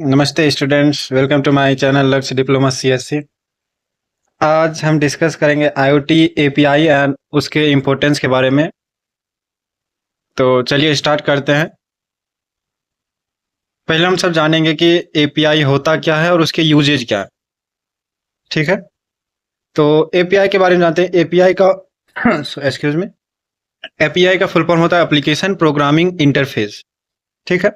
नमस्ते students, welcome to my channel Lakshya diploma CSC. आज हम डिस्कस करेंगे आईओटी एपीआई एंड उसके इम्पोर्टेंस के बारे में। तो चलिए स्टार्ट करते हैं। पहले हम सब जानेंगे कि एपीआई होता क्या है और उसके यूजेज क्या है। ठीक है, तो एपीआई के बारे में जानते हैं। एपीआई का एक्सक्यूज मी, एपीआई का फुल फॉर्म होता है एप्लीकेशन प्रोग्रामिंग इंटरफेस। ठीक है,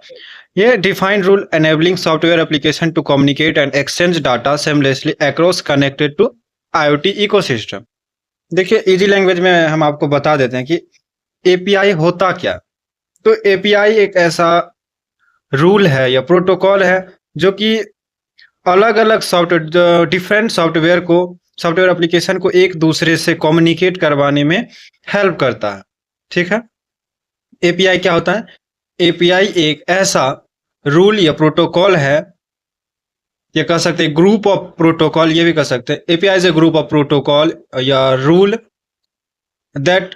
ये defined rule enabling software application to communicate and exchange data seamlessly across connected to IoT ecosystem. देखिए, इजी लैंग्वेज में हम आपको बता देते हैं कि एपीआई होता क्या। तो एपीआई एक ऐसा रूल है या प्रोटोकॉल है जो कि अलग अलग सॉफ्टवेयर, डिफरेंट सॉफ्टवेयर एप्लीकेशन को एक दूसरे से कम्युनिकेट करवाने में हेल्प करता है। ठीक है, एपीआई क्या होता है? एपीआई एक ऐसा रूल या प्रोटोकॉल है, ये कह सकते हैं ग्रुप ऑफ प्रोटोकॉल, ये भी कह सकते हैं। API is a group of protocol या rule that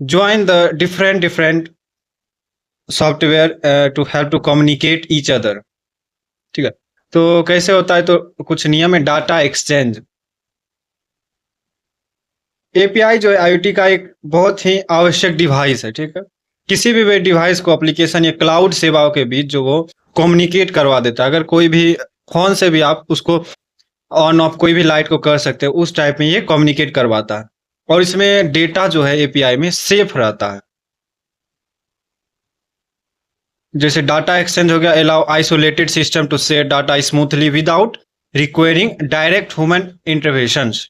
join the different software to help to communicate each other. ठीक है, तो कैसे होता है? तो कुछ नियम है। डाटा एक्सचेंज, एपीआई जो है आईओटी का एक बहुत ही आवश्यक डिवाइस है। ठीक है, किसी भी डिवाइस को एप्लीकेशन या क्लाउड सेवाओं के बीच जो वो कम्युनिकेट करवा देता है। अगर कोई भी फोन से भी आप उसको ऑन ऑफ कोई भी लाइट को कर सकते हो, उस टाइप में ये कम्युनिकेट करवाता है। और इसमें डेटा जो है एपीआई में सेफ रहता है। जैसे डाटा एक्सचेंज हो गया, allow isolated system to share data smoothly without requiring direct human interventions.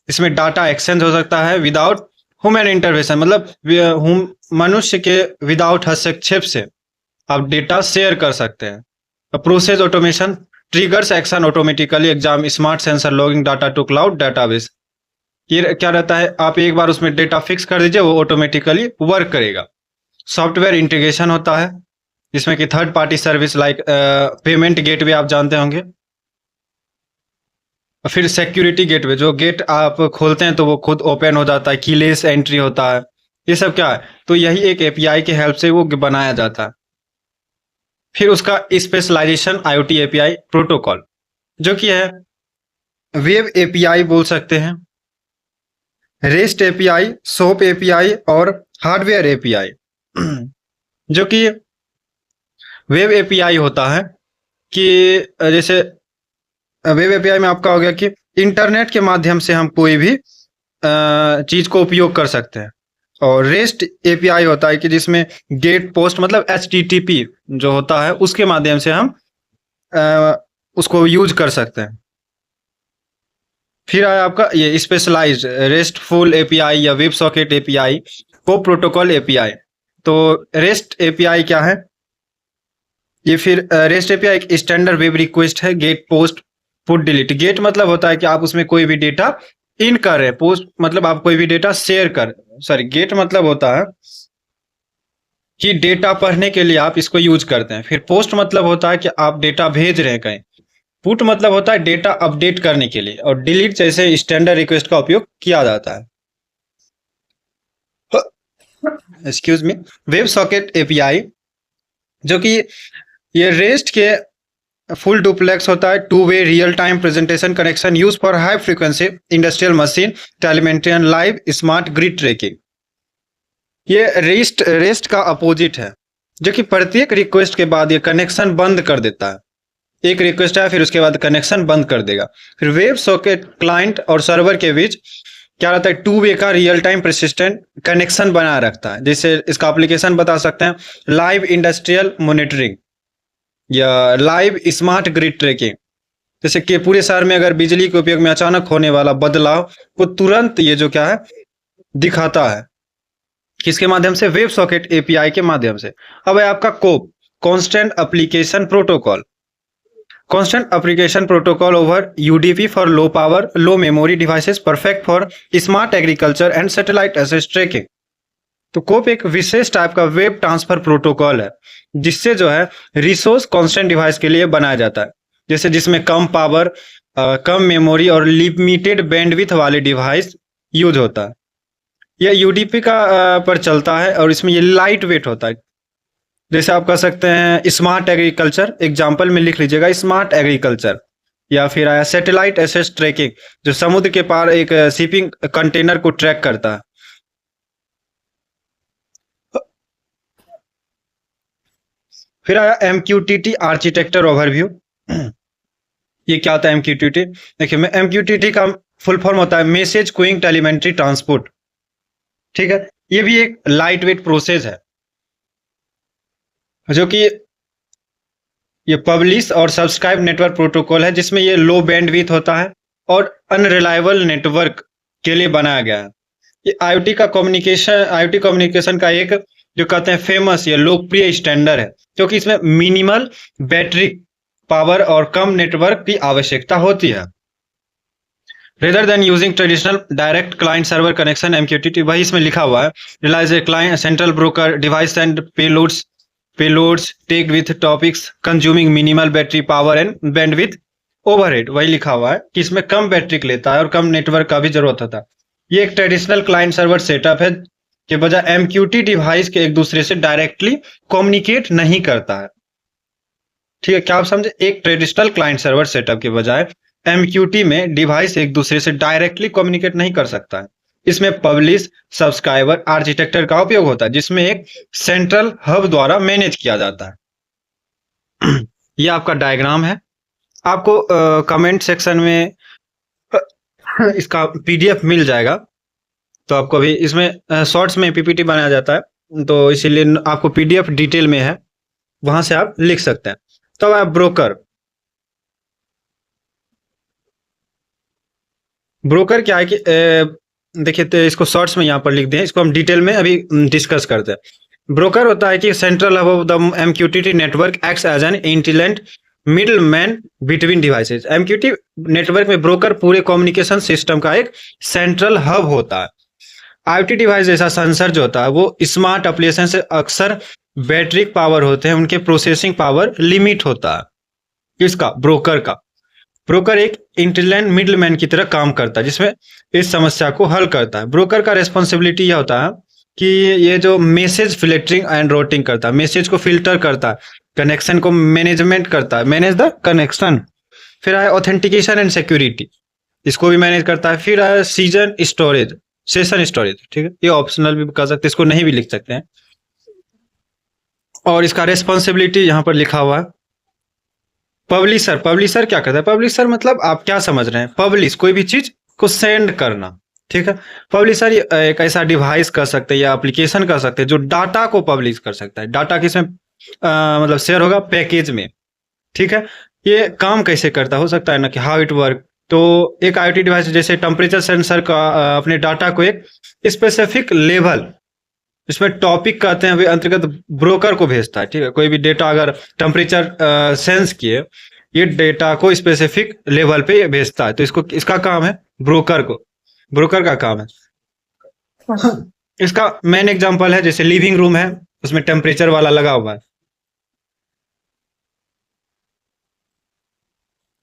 इसमें डाटा एक्सचेंज हो सकता है विदाउट ह्यूमन इंटरवेंशन, मतलब मनुष्य के विदाउट हस्तक्षेप से आप डेटा शेयर कर सकते हैं। Process automation triggers action automatically exam smart sensor logging data to cloud database. ये क्या रहता है? आप एक बार उसमें डेटा फिक्स कर दीजिए, वो ऑटोमेटिकली वर्क करेगा। सॉफ्टवेयर इंटीग्रेशन होता है, जिसमें कि third party service like payment gateway आप जानते होंगे। फिर सिक्योरिटी गेटवे, जो गेट आप खोलते हैं तो वो खुद ओपन हो जाता है, कीलेस एंट्री होता है। ये सब क्या है? तो यही एक एपीआई के हेल्प से वो बनाया जाता है। फिर उसका स्पेशलाइजेशन आईओटी एपीआई प्रोटोकॉल, जो कि है वेब एपीआई बोल सकते हैं, रेस्ट एपीआई, सोप एपीआई और हार्डवेयर एपीआई। जो कि वेब एपीआई होता है कि जैसे वेब एपीआई में आपका हो गया कि इंटरनेट के माध्यम से हम कोई भी चीज को उपयोग कर सकते हैं। और रेस्ट एपीआई होता है कि जिसमें गेट पोस्ट मतलब एचटीटीपी जो होता है उसके माध्यम से हम उसको यूज कर सकते हैं। फिर आया आपका ये स्पेशलाइज्ड रेस्टफुल एपीआई या वेब सॉकेट एपीआई, को प्रोटोकॉल एपीआई। तो रेस्ट एपीआई क्या है? ये फिर रेस्ट एपीआई एक स्टैंडर्ड वेब रिक्वेस्ट है, get post put delete. Get मतलब होता है कि आप उसमें कोई भी डेटा इन कर रहे हैं, पोस्ट मतलब आप कोई भी डेटा शेयर कर, सॉरी गेट मतलब होता है कि डेटा पढ़ने के लिए आप इसको यूज करते हैं। फिर पोस्ट मतलब होता है कि आप डेटा भेज रहे हैं कहीं। पुट मतलब होता है डेटा अपडेट करने के लिए। और डिलीट जैसे स्टैंडर्ड रिक्वेस्ट का उपयोग किया जाता है। Excuse me, web socket API, जो कि ये रेस्ट के फुल डुप्लेक्स होता है, two way real time presentation connection use for high frequency industrial machine telemetry and live smart grid tracking. ये रेस्ट का अपोजिट है, जो कि प्रत्येक रिक्वेस्ट के बाद ये कनेक्शन बंद कर देता है। एक रिक्वेस्ट है, फिर उसके बाद कनेक्शन बंद कर देगा। फिर वेब सॉकेट क्लाइंट और सर्वर के बीच क्या रहता है? टू वे का रियल टाइम परसिस्टेंट कनेक्शन बनाए रखता है। जैसे इसका एप्लीकेशन बता सकते हैं, लाइव इंडस्ट्रियल मॉनिटरिंग या लाइव स्मार्ट ग्रिड ट्रैकिंग। जैसे कि पूरे शहर में अगर बिजली के उपयोग में अचानक होने वाला बदलाव को तुरंत ये जो क्या है दिखाता है। किसके माध्यम से? वेब सॉकेट एपीआई के माध्यम से। अब है आपका CoAP, constant application protocol. Constant application protocol over UDP for low power low memory devices, perfect for smart agriculture and satellite asset tracking. तो कोप एक विशेष टाइप का वेब ट्रांसफर प्रोटोकॉल है, जिससे जो है रिसोर्स कांस्टेंट डिवाइस के लिए बनाया जाता है। जैसे जिसमें कम पावर, कम मेमोरी और लिमिटेड बैंडविड्थ वाले डिवाइस यूज होता है। यह यूडीपी का पर चलता है और इसमें ये लाइट वेट होता है। जैसे आप कह सकते हैं स्मार्ट एग्रीकल्चर, एग्जाम्पल में लिख लीजिएगा स्मार्ट एग्रीकल्चर। या फिर आया सैटेलाइट एसेट ट्रैकिंग, जो समुद्र के पार एक शिपिंग कंटेनर को ट्रैक करता है। फिर आया एमक्यूटीटी आर्किटेक्चर ओवरव्यू। ये क्या होता है एमक्यूटीटी? देखिए, एमक्यूटीटी का फुल फॉर्म होता है मैसेज क्यूइंग टेलीमेट्री ट्रांसपोर्ट। ठीक है, ये भी एक लाइट वेट प्रोसेस है, जो कि ये पब्लिश और सब्सक्राइब नेटवर्क प्रोटोकॉल है, जिसमें ये लो बैंडविड्थ होता है और अनरिलायबल नेटवर्क के लिए बनाया गया है। ये आईओटी कम्युनिकेशन का एक, जो कहते हैं फेमस या लोकप्रिय स्टैंडर्ड है, क्योंकि इसमें मिनिमल बैटरी पावर और कम नेटवर्क की आवश्यकता होती है। Rather than using traditional direct client server connection, MQTT, वही इसमें लिखा हुआ है, relies a client central broker device and payloads tech with topics consuming minimal battery power and bandwidth overhead. वही लिखा हुआ है कि इसमें कम बैटरी लेता है और कम नेटवर्क का भी जरूरत होता है। ये एक ट्रेडिशनल क्लाइंट सर्वर सेटअप है, के बजाय एमक्यूटी डिवाइस के एक दूसरे से डायरेक्टली कम्युनिकेट नहीं करता है। ठीक है, क्या आप समझे? एक ट्रेडिशनल क्लाइंट सर्वर सेटअप के बजाय एमक्यूटी में डिवाइस एक दूसरे से डायरेक्टली कम्युनिकेट नहीं कर सकता है। इसमें पब्लिश सब्सक्राइबर आर्किटेक्चर का उपयोग होता है, जिसमें एक सेंट्रल हब द्वारा मैनेज किया जाता है। ये आपका डायग्राम है। आपको कमेंट सेक्शन में इसका पीडीएफ मिल जाएगा, तो आपको अभी इसमें शॉर्ट्स में पीपीटी बनाया जाता है, तो इसीलिए आपको पीडीएफ डिटेल में है, वहां से आप लिख सकते हैं। तो आप ब्रोकर क्या है कि देखिए, तो इसको शॉर्ट्स में यहाँ पर लिख दें, इसको हम डिटेल में अभी डिस्कस करते हैं। ब्रोकर होता है कि central hub of the MQTT network acts as an intelligent middle man between devices. MQTT network में ब्रोकर पूरे कम्युनिकेशन सिस्टम का एक सेंट्रल हब होता है। आईओटी डिवाइस जैसा सेंसर जो होता है, वो स्मार्ट एप्लीकेशन से अक्सर बैटरी पावर होते हैं, उनके प्रोसेसिंग पावर लिमिट होता है। किसका? ब्रोकर का। ब्रोकर एक इंटेलिजेंट मिडलमैन की तरह काम करता है, जिसमें इस समस्या को हल करता है। ब्रोकर का रेस्पॉन्सिबिलिटी यह होता है कि ये जो मैसेज फिल्टरिंग एंड रूटिंग करता है, मैसेज को फिल्टर करता है, कनेक्शन को मैनेजमेंट करता है, मैनेज द कनेक्शन। फिर आया ऑथेंटिकेशन एंड सिक्योरिटी, इसको भी मैनेज करता है। फिर आया सेशन स्टोरेज, ठीक है, ये ऑप्शनल भी कर सकते हैं, इसको नहीं भी लिख सकते हैं। और इसका रेस्पॉन्सिबिलिटी यहाँ पर लिखा हुआ है। पब्लिशर क्या करता है? पब्लिशर मतलब आप क्या समझ रहे हैं? पब्लिश, कोई भी चीज को सेंड करना, ठीक है। पब्लिशर एक ऐसा डिवाइस कर सकते हैं या एप्लीकेशन कर सकते हैं जो डाटा को पब्लिश कर सकता है। डाटा किसमें मतलब शेयर होगा? पैकेज में, ठीक है। ये काम कैसे करता हो सकता है ना कि हाउ इट वर्क। तो एक आईओटी डिवाइस जैसे टेम्परेचर सेंसर का अपने डाटा को एक स्पेसिफिक लेवल, इसमें टॉपिक कहते हैं, वे अंतर्गत ब्रोकर को भेजता है, ठीक है। कोई भी डेटा अगर टेम्परेचर सेंस किए, ये डेटा को स्पेसिफिक लेवल पे भेजता है, तो इसका काम है ब्रोकर का काम है। इसका मेन एग्जांपल है, जैसे लिविंग रूम है, उसमें टेम्परेचर वाला लगा हुआ है,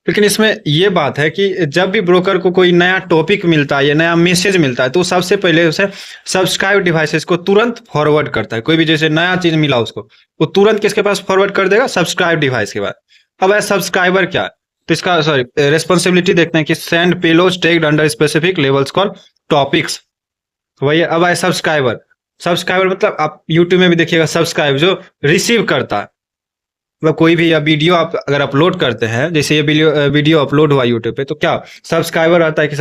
लेकिन इसमें यह बात है कि जब भी ब्रोकर को कोई नया टॉपिक मिलता है या नया मैसेज मिलता है, तो सबसे पहले उसे सब्सक्राइब डिवाइसेस को तुरंत फॉरवर्ड करता है। कोई भी जैसे नया चीज मिला उसको, वो तुरंत किसके पास फॉरवर्ड कर देगा? सब्सक्राइब डिवाइस के बाद। अब है सब्सक्राइबर क्या है, तो इसका रेस्पॉन्सिबिलिटी देखते हैं कि send payloads tagged under specific levels called topics. वही अब है सब्सक्राइबर मतलब आप यूट्यूब में भी देखिएगा, सब्सक्राइब जो रिसीव करता है, मतलब कोई भी या वीडियो आप अगर अपलोड करते हैं, जैसे ये वीडियो अपलोड हुआ यूट्यूब पे, तो क्या सब्सक्राइबर आता है कि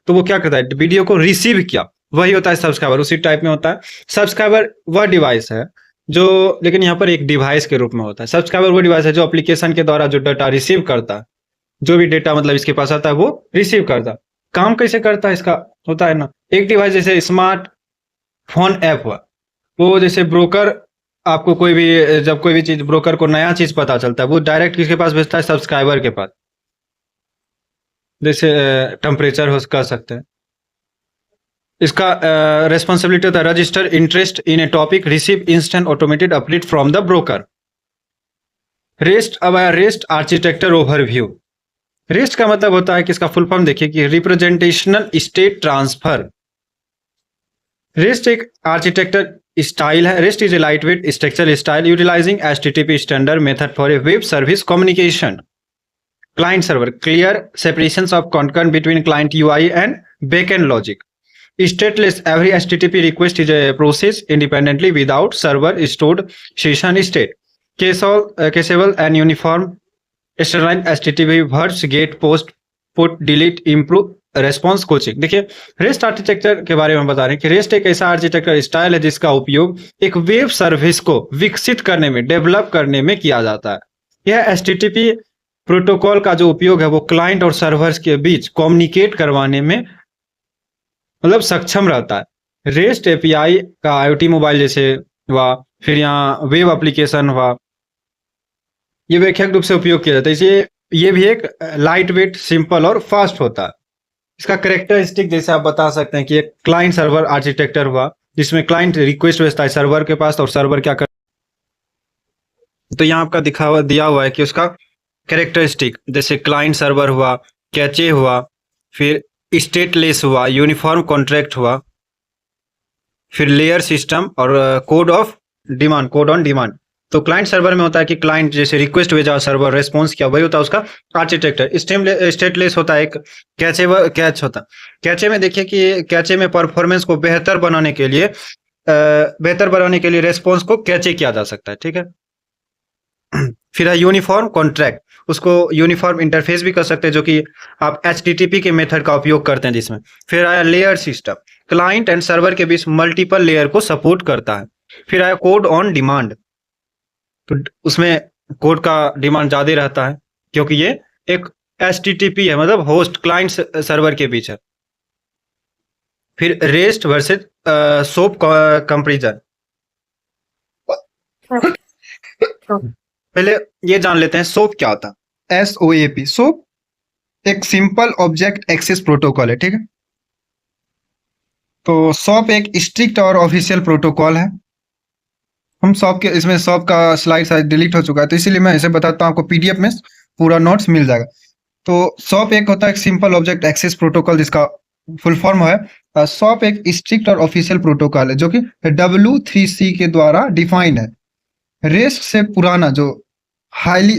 तो वो क्या करता है? वीडियो को रिसीव किया, वही होता है सब्सक्राइबर। उसी टाइप में होता है सब्सक्राइबर। वह डिवाइस है जो, लेकिन यहाँ पर एक डिवाइस के रूप में होता है। सब्सक्राइबर वो डिवाइस है जो एप्लीकेशन के द्वारा जो डाटा रिसीव करता है, जो भी डेटा मतलब इसके पास आता है वो रिसीव करता है। काम कैसे करता है इसका? होता है ना, एक डिवाइस जैसे स्मार्ट फोन ऐप हुआ, वो जैसे ब्रोकर आपको जब कोई भी चीज, ब्रोकर को नया चीज पता चलता है, वो डायरेक्ट किसके पास भेजता है? सब्सक्राइबर के पास। जैसे टेम्परेचर हो कर सकते हैं। इसका रेस्पॉन्सिबिलिटी होता है register interest in A topic, receive instant automated update from the broker. Rest architecture overview. Rest का मतलब होता है कि इसका फुल फॉर्म देखिए कि रिप्रेजेंटेशनल स्टेट ट्रांसफर। रेस्ट एक आर्किटेक्चर स्टाइल है, rest is a light weight structure style utilizing HTTP standard method for a web service communication. Client server, clear separations of content between client UI and backend logic. Stateless, every HTTP request is a process independently without server stored session state. Cacheable and uniform streamlined HTTP words, get, post, put, delete, improve, response coaching. देखिए, rest architecture के बारे में बता रहे हैं कि rest एक ऐसा आर्किटेक्चर स्टाइल है जिसका उपयोग एक वेब सर्विस को विकसित करने में, डेवलप करने में किया जाता है. यह HTTP प्रोटोकॉल का जो उपयोग है वो क्लाइंट और सर्वर्स के बीच कम्युनिकेट करवाने में मतलब सक्षम रहता है. रेस्ट एपीआई का IoT मोबाइल जैसे हुआ, फिर यहाँ वेब एप्लीकेशन हुआ, ये व्यापक रूप से उपयोग किया जाता है. इसलिए ये भी एक लाइट वेट, सिंपल और फास्ट होता है. इसका कैरेक्टरिस्टिक जैसे आप बता सकते हैं कि एक क्लाइंट सर्वर आर्किटेक्चर हुआ जिसमें क्लाइंट रिक्वेस्ट भेजता है सर्वर के पास और सर्वर क्या कर, तो यहाँ आपका दिया हुआ है कि उसका कैरेक्टरिस्टिक जैसे क्लाइंट सर्वर हुआ, कैचे हुआ, फिर स्टेटलेस हुआ, यूनिफॉर्म कॉन्ट्रैक्ट हुआ, फिर लेयर सिस्टम और कोड ऑन डिमांड. तो क्लाइंट सर्वर में होता है कि क्लाइंट जैसे रिक्वेस्ट भेजा, सर्वर रेस्पॉन्स किया, वही होता है उसका आर्किटेक्चर. स्टेटलेस होता है एक कैच होता है. कैचे में देखिए कि कैचे में परफॉर्मेंस को बेहतर बनाने के लिए रेस्पॉन्स को कैचे किया जा सकता है. ठीक है. फिर है यूनिफॉर्म कॉन्ट्रैक्ट, उसको यूनिफॉर्म इंटरफेस भी कर सकते हैं जो कि आप HTTP के मेथड का उपयोग करते हैं जिसमें. फिर आया layer system, client and server के बीच मल्टीपल लेयर को सपोर्ट करता है. फिर आया कोड ऑन डिमांड, तो उसमें कोड का डिमांड ज्यादा रहता है क्योंकि ये एक HTTP है, मतलब होस्ट क्लाइंट सर्वर के बीच है. फिर रेस्ट वर्सेस सोप कंपैरिजन. पहले ये जान लेते हैं सोप क्या होता है. SOAP, सोप एक सिंपल ऑब्जेक्ट एक्सेस प्रोटोकॉल है. ठीक है. तो SOAP एक स्ट्रिक्ट और ऑफिशियल प्रोटोकॉल है. हम SOAP के इसमें SOAP का स्लाइड शायद डिलीट हो चुका है तो इसीलिए मैं इसे बताता हूँ, आपको PDF में पूरा नोट्स मिल जाएगा. तो SOAP एक होता है सिंपल ऑब्जेक्ट एक्सेस प्रोटोकॉल जिसका फुल फॉर्म है. SOAP एक स्ट्रिक्ट और ऑफिशियल प्रोटोकॉल है जो कि W3C के द्वारा डिफाइन है. रेस्ट से पुराना जो हाईली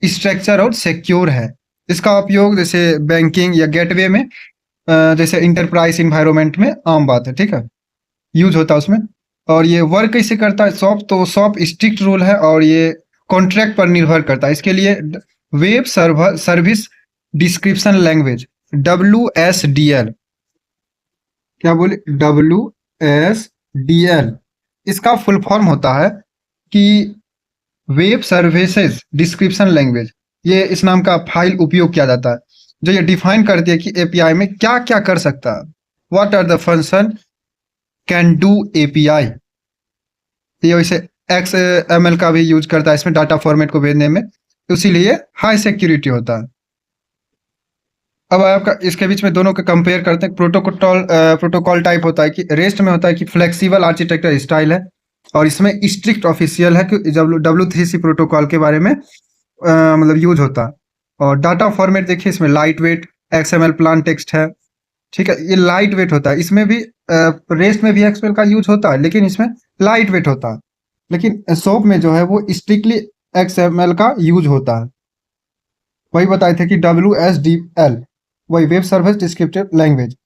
स्ट्रक्चर और सिक्योर है. इसका उपयोग जैसे बैंकिंग या गेटवे में जैसे इंटरप्राइज इन्वायरमेंट में आम बात है. ठीक है, यूज होता है उसमें. और ये वर्क कैसे करता है SOAP, तो SOAP स्ट्रिक्ट रूल है और ये कॉन्ट्रैक्ट पर निर्भर करता है. इसके लिए web service description language WSDL, क्या बोले, WSDL, इसका फुल फॉर्म होता है कि वेब सर्विसेज डिस्क्रिप्शन लैंग्वेज. ये इस नाम का फाइल उपयोग किया जाता है जो ये डिफाइन करती है कि API में क्या क्या कर सकता है. What are the function can do API. ये वैसे XML का भी यूज करता है इसमें डाटा फॉर्मेट को भेजने में, इसीलिए हाई सिक्योरिटी होता है. अब आपका इसके बीच में दोनों के कंपेयर करते हैं. प्रोटोकॉल टाइप होता है कि रेस्ट में होता है कि फ्लेक्सिबल आर्किटेक्चर स्टाइल है और इसमें स्ट्रिक्ट ऑफिशियल है कि W3C प्रोटोकॉल के बारे में मतलब यूज होता है. और डाटा फॉर्मेट देखिए इसमें light weight XML plan text है. ठीक है, ये लाइट वेट होता है. इसमें भी रेस्ट में भी XML का यूज होता है लेकिन इसमें लाइट वेट होता है. लेकिन SOAP में जो है वो स्ट्रिक्टली XML का यूज होता है. वही बताए थे कि WSDL, वही web service descriptive language.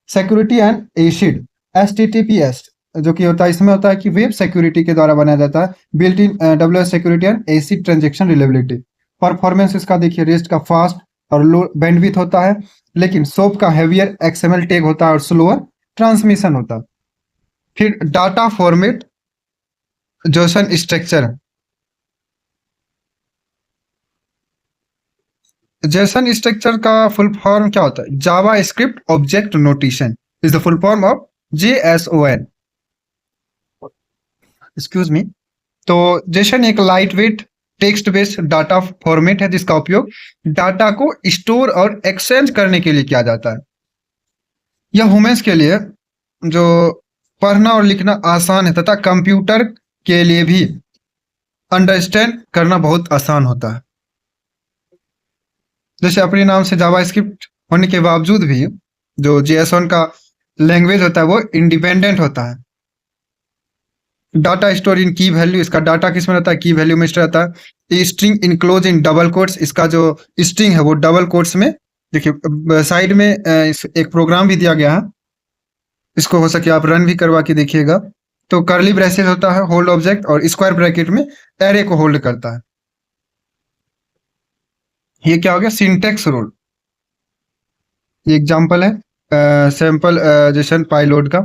Security and acid HTTPS जो कि होता है, इसमें होता है कि वेब सिक्योरिटी के द्वारा बनाया जाता है. Built in WS security and acid transaction reliability. Performance इसका देखिए रेस्ट का फास्ट और लो बैंडविड्थ होता है लेकिन SOAP का हेवियर XML टैग होता है और स्लोअर ट्रांसमिशन होता है. फिर data format JSON structure. JSON structure का फुल फॉर्म क्या होता है? JavaScript object notation is the full form of JSON. Excuse me. तो JSON एक lightweight text based data format है जिसका उपयोग डाटा को स्टोर और एक्सचेंज करने के लिए किया जाता है. यह ह्यूमंस के लिए जो पढ़ना और लिखना आसान है तथा कंप्यूटर के लिए भी अंडरस्टैंड करना बहुत आसान होता है. जैसे अपने नाम से जावा स्क्रिप्ट होने के बावजूद भी जो JSON का लैंग्वेज होता है वो इंडिपेंडेंट होता है. डाटा स्टोर इन की वैल्यू, इसका डाटा किस में रहता है, की वैल्यू में रहता है। String enclose in double quotes, इसका जो स्ट्रिंग है वो डबल कोट्स में, देखिए साइड में एक प्रोग्राम भी दिया गया है, इसको हो सके आप रन भी करवा के देखिएगा। तो कर्ली ब्रेसेस होता है होल्ड ऑब्जेक्ट, और स्क्वायर ब्रैकेट में एरे को होल्ड करता है। ये क्या हो गया, सिंटेक्स रूल। ये एग्जांपल है सैंपल जेसन पाइलोड का।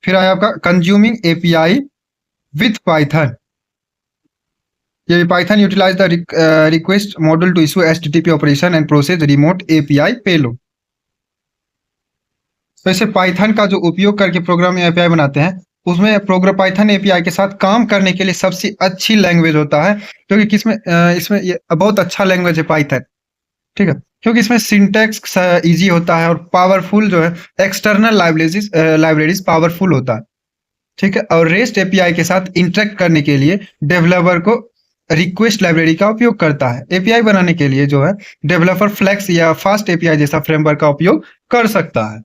फिर आया आपका कंज्यूमिंग एपीआई विथ पाइथन। ये Python utilize the request module to issue HTTP operation and process remote API payload. वैसे पाइथन का जो उपयोग करके प्रोग्राम एपीआई बनाते हैं, उसमें प्रोग्राम पाइथन एपीआई के साथ काम करने के लिए सबसे अच्छी लैंग्वेज होता है, क्योंकि किसमें इसमें ये बहुत अच्छा लैंग्वेज है पाइथन, ठीक है, क्योंकि इसमें सिंटैक्स इजी होता है और पावरफुल जो है एक्सटर्नल लाइब्रेरीज पावरफुल होता है, ठीक है। और रेस्ट एपीआई के साथ इंटरेक्ट करने के लिए डेवलपर को रिक्वेस्ट लाइब्रेरी का उपयोग करता है। एपीआई बनाने के लिए जो है डेवलपर फ्लेक्स या फास्ट एपीआई जैसा फ्रेमवर्क का उपयोग कर सकता है।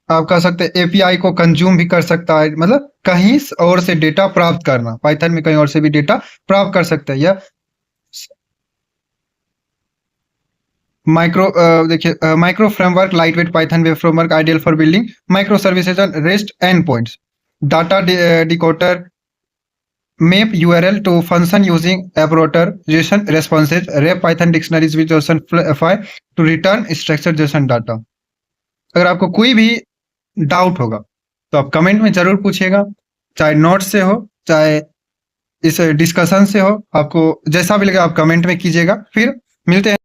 आप कह सकते हैं एपीआई को कंज्यूम भी कर सकता है, मतलब कहीं और से डेटा प्राप्त करना, पाइथन में कहीं और से भी डेटा प्राप्त कर सकते हैं। या माइक्रो देखिए micro framework light weight Python web framework ideal for building micro services and rest and points. Data decoder map URL to function using operator JSON responses, wrap Python dictionaries with JSON file to return structured JSON data। अगर आपको कोई भी doubt होगा तो आप comment में जरूर पूछिएगा, चाहे नोट्स से हो चाहे इस डिस्कशन से हो, आपको जैसा भी लगे आप कमेंट में कीजिएगा। फिर मिलते हैं।